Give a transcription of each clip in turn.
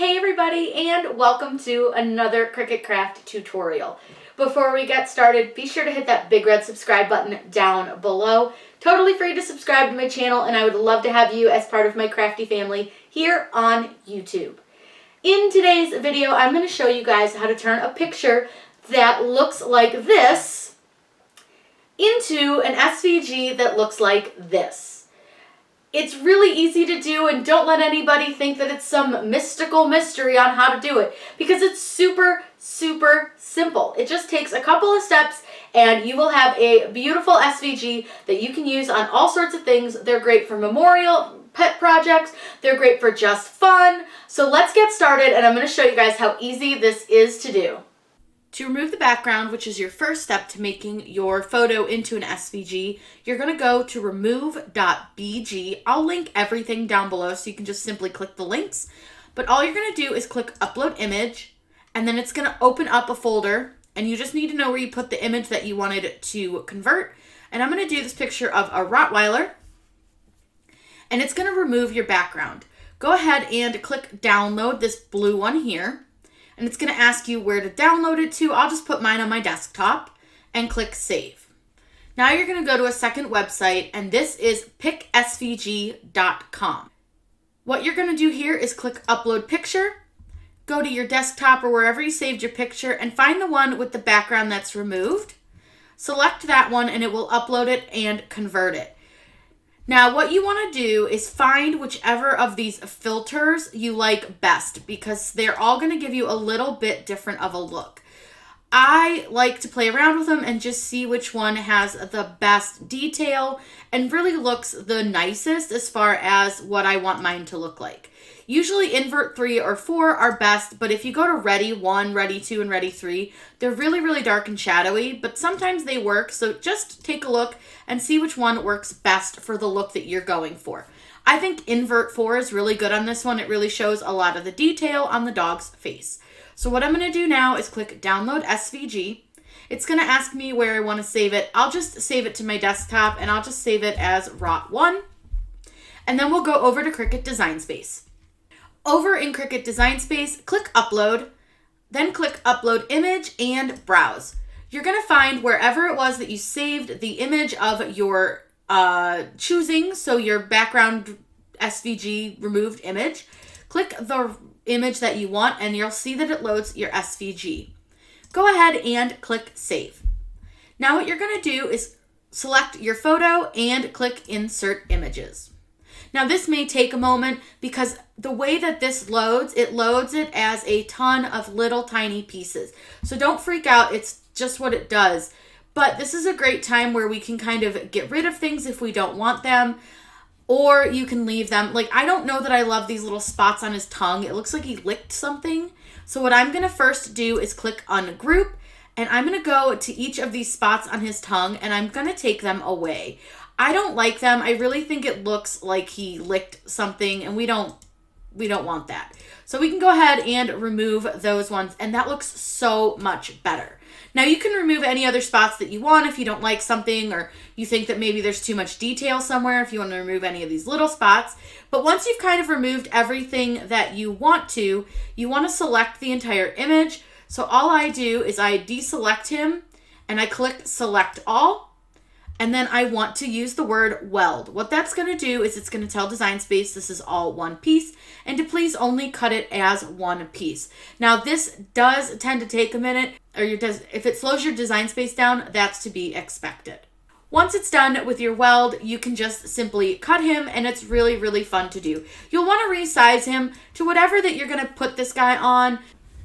Hey everybody, and welcome to another Cricut Craft tutorial. Before we get started, be sure to hit that big red subscribe button down below. Totally free to subscribe to my channel, and I would love to have you as part of my crafty family here on YouTube. In today's video, I'm going to show you guys how to turn a picture that looks like this into an SVG that looks like this. It's really easy to do, and don't let anybody think that it's some mystical mystery on how to do it, because it's super, super simple. It just takes a couple of steps and you will have a beautiful SVG that you can use on all sorts of things. They're great for memorial, pet projects, they're great for just fun. So let's get started, and I'm going to show you guys how easy this is to do. To remove the background, which is your first step to making your photo into an SVG, you're going to go to remove.bg. I'll link everything down below so you can just simply click the links. But all you're going to do is click Upload Image, and then it's going to open up a folder, and you just need to know where you put the image that you wanted to convert. And I'm going to do this picture of a Rottweiler, and it's going to remove your background. Go ahead and click Download, this blue one here. And it's going to ask you where to download it to. I'll just put mine on my desktop and click Save. Now you're going to go to a second website, and this is picsvg.com. What you're going to do here is click Upload Picture, go to your desktop or wherever you saved your picture, and find the one with the background that's removed. Select that one, and it will upload it and convert it. Now, what you want to do is find whichever of these filters you like best, because they're all going to give you a little bit different of a look. I like to play around with them and just see which one has the best detail and really looks the nicest as far as what I want mine to look like. Usually invert 3 or 4 are best, but if you go to Ready 1, Ready 2, and Ready 3, they're really, really dark and shadowy, but sometimes they work, so just take a look and see which one works best for the look that you're going for. I think invert 4 is really good on this one. It really shows a lot of the detail on the dog's face. So what I'm going to do now is click Download SVG. It's going to ask me where I want to save it. I'll just save it to my desktop, and I'll just save it as Rot1. And then we'll go over to Cricut Design Space. Over in Cricut Design Space, click Upload, then click Upload Image and Browse. You're going to find wherever it was that you saved the image of your choosing, so your background SVG removed image. Click the image that you want, and you'll see that it loads your SVG. Go ahead and click Save. Now what you're going to do is select your photo and click Insert Images. Now this may take a moment because the way that this loads it as a ton of little tiny pieces. So don't freak out, it's just what it does. But this is a great time where we can kind of get rid of things if we don't want them, or you can leave them. Like, I don't know that I love these little spots on his tongue. It looks like he licked something. So what I'm going to first do is click Ungroup, and I'm going to go to each of these spots on his tongue, and I'm going to take them away. I don't like them. I really think it looks like he licked something, and we don't want that. So we can go ahead and remove those ones, and that looks so much better. Now you can remove any other spots that you want if you don't like something, or you think that maybe there's too much detail somewhere, if you want to remove any of these little spots. But once you've kind of removed everything that you want to select the entire image. So all I do is I deselect him, and I click Select All. And then I want to use the word weld. What that's going to do is it's going to tell Design Space this is all one piece, and to please only cut it as one piece. Now this does tend to take a minute, or if it slows your Design Space down, that's to be expected. Once it's done with your weld, you can just simply cut him, and it's really, really fun to do. You'll want to resize him to whatever that you're going to put this guy on.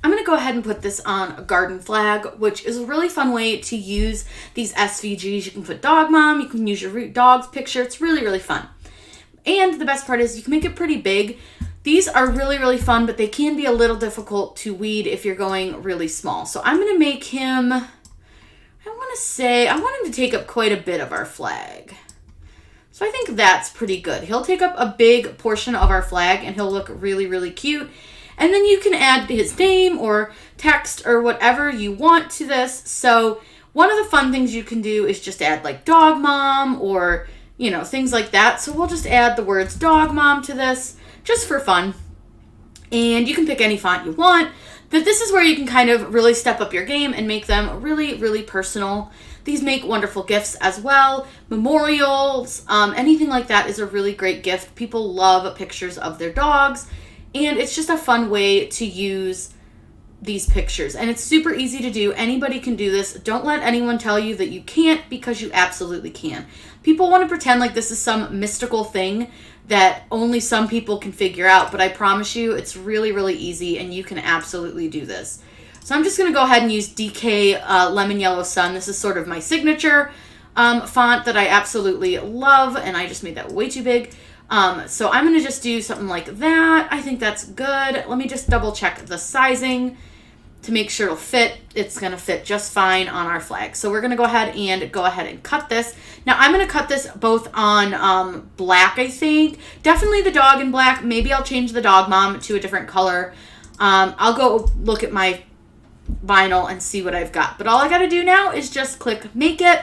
I'm going to go ahead and put this on a garden flag, which is a really fun way to use these SVGs. You can put dog mom, you can use your dog's picture. It's really, really fun. And the best part is you can make it pretty big. These are really, really fun, but they can be a little difficult to weed if you're going really small. So I'm going to make him, I want him to take up quite a bit of our flag. So I think that's pretty good. He'll take up a big portion of our flag, and he'll look really, really cute. And then you can add his name or text or whatever you want to this. So one of the fun things you can do is just add like dog mom or, things like that. So we'll just add the words dog mom to this just for fun. And you can pick any font you want, but this is where you can kind of really step up your game and make them really, really personal. These make wonderful gifts as well. Memorials, anything like that is a really great gift. People love pictures of their dogs, and it's just a fun way to use these pictures. And it's super easy to do. Anybody can do this. Don't let anyone tell you that you can't, because you absolutely can. People want to pretend like this is some mystical thing that only some people can figure out, but I promise you it's really, really easy, and you can absolutely do this. So I'm just going to go ahead and use DK Lemon Yellow Sun. This is sort of my signature font that I absolutely love, and I just made that way too big. So I'm going to just do something like that. I think that's good. Let me just double check the sizing to make sure it'll fit. It's going to fit just fine on our flag. So we're going to go ahead and cut this. Now I'm going to cut this both on black, I think. Definitely the dog in black. Maybe I'll change the dog mom to a different color. I'll go look at my vinyl and see what I've got. But all I got to do now is just click Make It.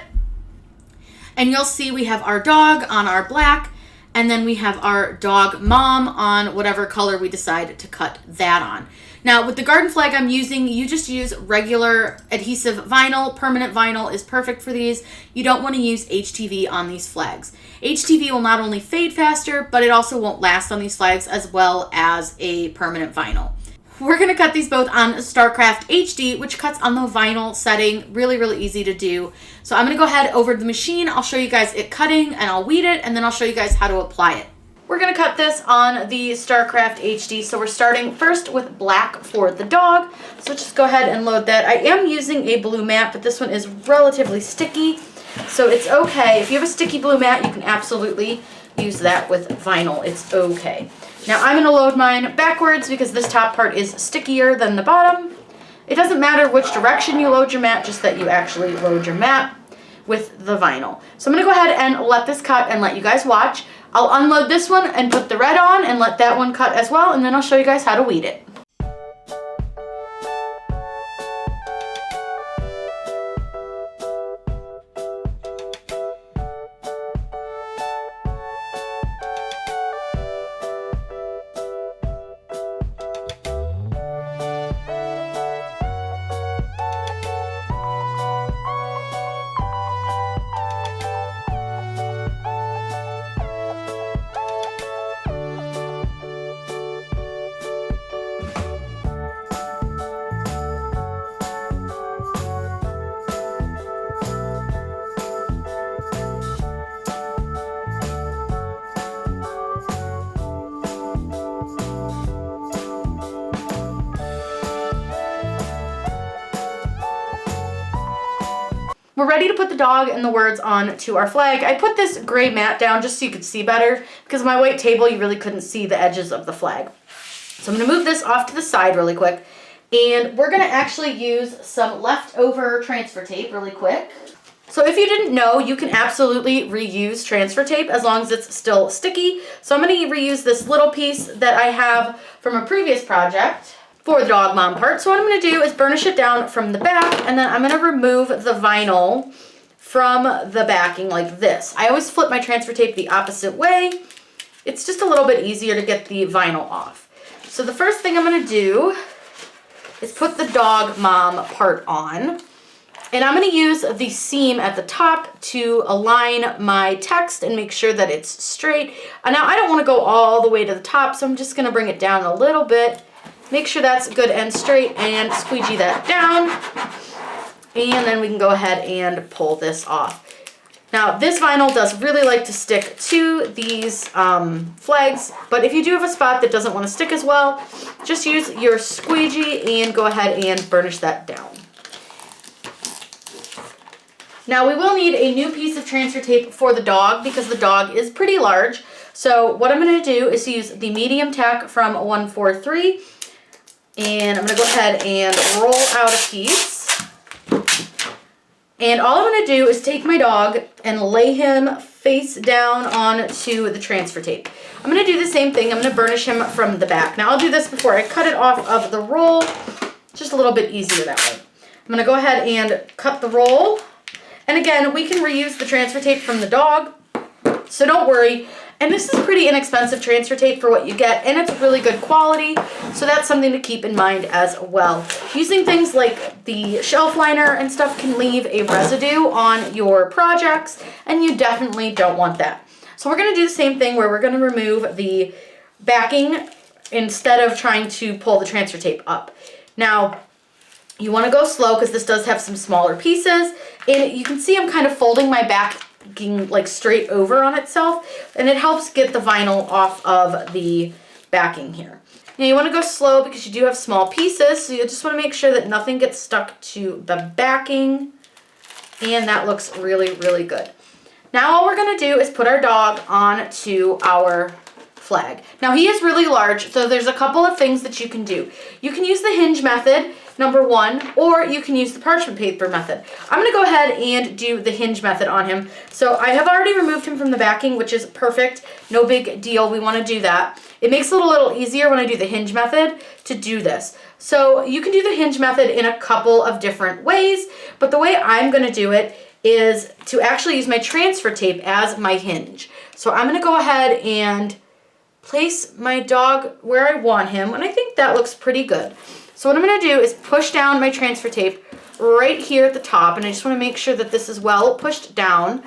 And you'll see we have our dog on our black. And then we have our dog mom on whatever color we decide to cut that on. Now, with the garden flag I'm using, you just use regular adhesive vinyl. Permanent vinyl is perfect for these. You don't want to use HTV on these flags. HTV will not only fade faster, but it also won't last on these flags as well as a permanent vinyl. We're going to cut these both on StarCraft HD, which cuts on the vinyl setting. Really, really easy to do. So I'm going to go ahead over to the machine. I'll show you guys it cutting, and I'll weed it, and then I'll show you guys how to apply it. We're going to cut this on the StarCraft HD. So we're starting first with black for the dog. So just go ahead and load that. I am using a blue mat, but this one is relatively sticky. So it's okay. If you have a sticky blue mat, you can absolutely use that with vinyl. It's okay. Now I'm going to load mine backwards because this top part is stickier than the bottom. It doesn't matter which direction you load your mat, just that you actually load your mat with the vinyl. So I'm going to go ahead and let this cut and let you guys watch. I'll unload this one and put the red on and let that one cut as well, and then I'll show you guys how to weed it. We're ready to put the dog and the words on to our flag. I put this gray mat down just so you could see better, because of my white table you really couldn't see the edges of the flag. So I'm going to move this off to the side really quick, and we're going to actually use some leftover transfer tape really quick. So if you didn't know, you can absolutely reuse transfer tape as long as it's still sticky. So I'm going to reuse this little piece that I have from a previous project for the dog mom part. So what I'm going to do is burnish it down from the back, and then I'm going to remove the vinyl from the backing like this. I always flip my transfer tape the opposite way. It's just a little bit easier to get the vinyl off. So the first thing I'm going to do is put the dog mom part on. And I'm going to use the seam at the top to align my text and make sure that it's straight. Now I don't want to go all the way to the top, so I'm just going to bring it down a little bit. Make sure that's good and straight, and squeegee that down. And then we can go ahead and pull this off. Now this vinyl does really like to stick to these flags, but if you do have a spot that doesn't want to stick as well, just use your squeegee and go ahead and burnish that down. Now we will need a new piece of transfer tape for the dog because the dog is pretty large. So what I'm going to do is use the medium tack from 143, and I'm going to go ahead and roll out a piece. And all I'm going to do is take my dog and lay him face down onto the transfer tape. I'm going to do the same thing. I'm going to burnish him from the back. Now I'll do this before I cut it off of the roll. Just a little bit easier that way. I'm going to go ahead and cut the roll. And again, we can reuse the transfer tape from the dog, so don't worry. And this is pretty inexpensive transfer tape for what you get, and it's really good quality, so that's something to keep in mind as well. Using things like the shelf liner and stuff can leave a residue on your projects, and you definitely don't want that. So we're going to do the same thing where we're going to remove the backing instead of trying to pull the transfer tape up. Now, you want to go slow because this does have some smaller pieces, and you can see I'm kind of folding my backing like straight over on itself, and it helps get the vinyl off of the backing here. Now you want to go slow because you do have small pieces, so you just want to make sure that nothing gets stuck to the backing, and that looks really, really good. Now all we're going to do is put our dog onto our flag. Now he is really large, so there's a couple of things that you can do. You can use the hinge method, number one, or you can use the parchment paper method. I'm going to go ahead and do the hinge method on him. So I have already removed him from the backing, which is perfect. No big deal. We want to do that. It makes it a little easier when I do the hinge method to do this. So you can do the hinge method in a couple of different ways, but the way I'm going to do it is to actually use my transfer tape as my hinge. So I'm going to go ahead and place my dog where I want him, and I think that looks pretty good. So what I'm going to do is push down my transfer tape right here at the top, and I just want to make sure that this is well pushed down,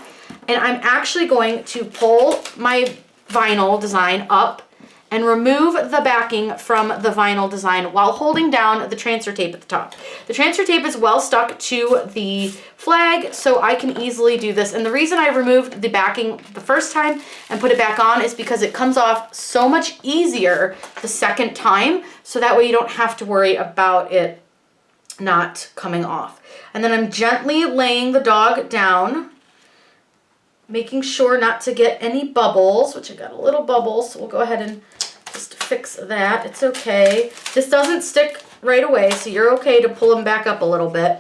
and I'm actually going to pull my vinyl design up and remove the backing from the vinyl design while holding down the transfer tape at the top. The transfer tape is well stuck to the flag, so I can easily do this. And the reason I removed the backing the first time and put it back on is because it comes off so much easier the second time, so that way you don't have to worry about it not coming off. And then I'm gently laying the dog down, making sure not to get any bubbles, which I got a little bubble, so we'll go ahead and just fix that. It's okay. This doesn't stick right away, so you're okay to pull them back up a little bit.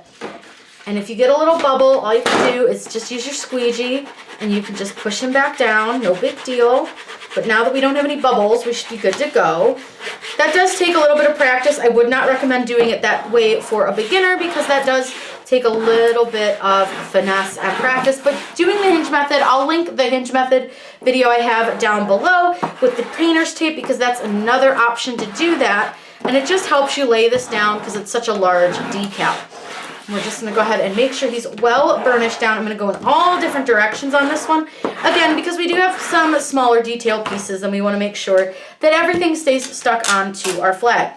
And if you get a little bubble, all you can do is just use your squeegee, and you can just push him back down. No big deal. But now that we don't have any bubbles, we should be good to go. That does take a little bit of practice. I would not recommend doing it that way for a beginner because that does take a little bit of finesse and practice. But doing the hinge method, I'll link the hinge method video I have down below with the painter's tape because that's another option to do that. And it just helps you lay this down because it's such a large decal. We're just going to go ahead and make sure he's well burnished down. I'm going to go in all different directions on this one. Again, because we do have some smaller detail pieces and we want to make sure that everything stays stuck onto our flag.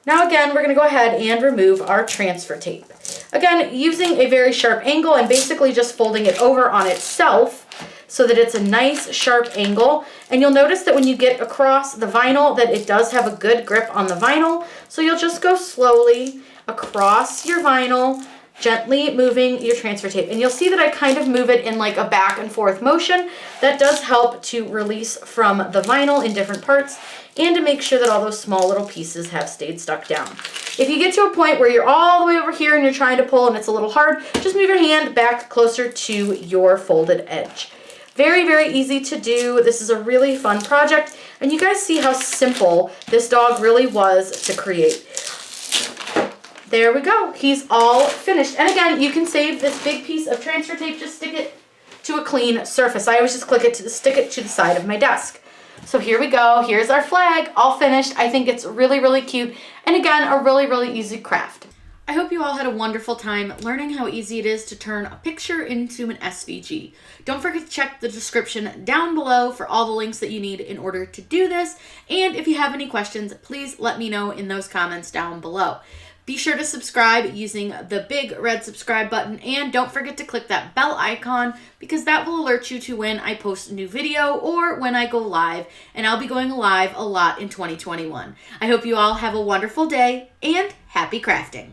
Now again, we're going to go ahead and remove our transfer tape. Again, using a very sharp angle and basically just folding it over on itself so that it's a nice sharp angle. And you'll notice that when you get across the vinyl that it does have a good grip on the vinyl. So you'll just go slowly across your vinyl, gently moving your transfer tape. And you'll see that I kind of move it in like a back and forth motion. That does help to release from the vinyl in different parts and to make sure that all those small little pieces have stayed stuck down. If you get to a point where you're all the way over here and you're trying to pull and it's a little hard, just move your hand back closer to your folded edge. Very, very easy to do. This is a really fun project, and you guys see how simple this dog really was to create. There we go. He's all finished. And again, you can save this big piece of transfer tape. Just stick it to a clean surface. I always just stick it to the side of my desk. So here we go. Here's our flag, all finished. I think it's really, really cute. And again, a really, really easy craft. I hope you all had a wonderful time learning how easy it is to turn a picture into an SVG. Don't forget to check the description down below for all the links that you need in order to do this. And if you have any questions, please let me know in those comments down below. Be sure to subscribe using the big red subscribe button, and don't forget to click that bell icon because that will alert you to when I post a new video or when I go live, and I'll be going live a lot in 2021. I hope you all have a wonderful day and happy crafting.